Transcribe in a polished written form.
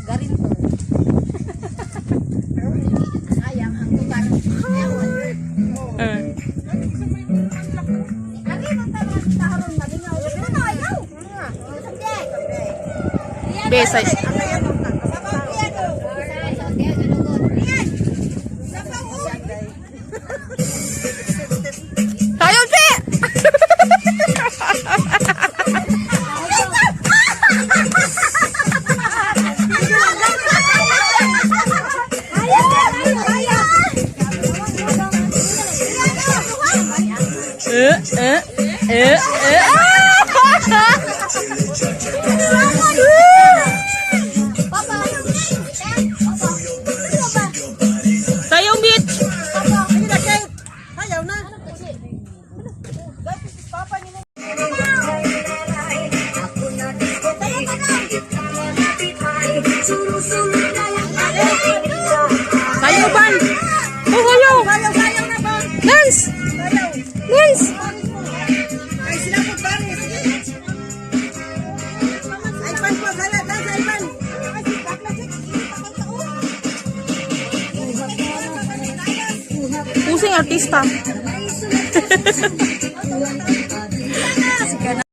Garinto. Sayang ang lugar. Besay. Tayo, Che! Sayong beach. Sayo ban. Oh, sayo. Dance. Dance. Ay, sila po ba rin? Ay, pan po, gala, dance, ay, pan. Pusing artista.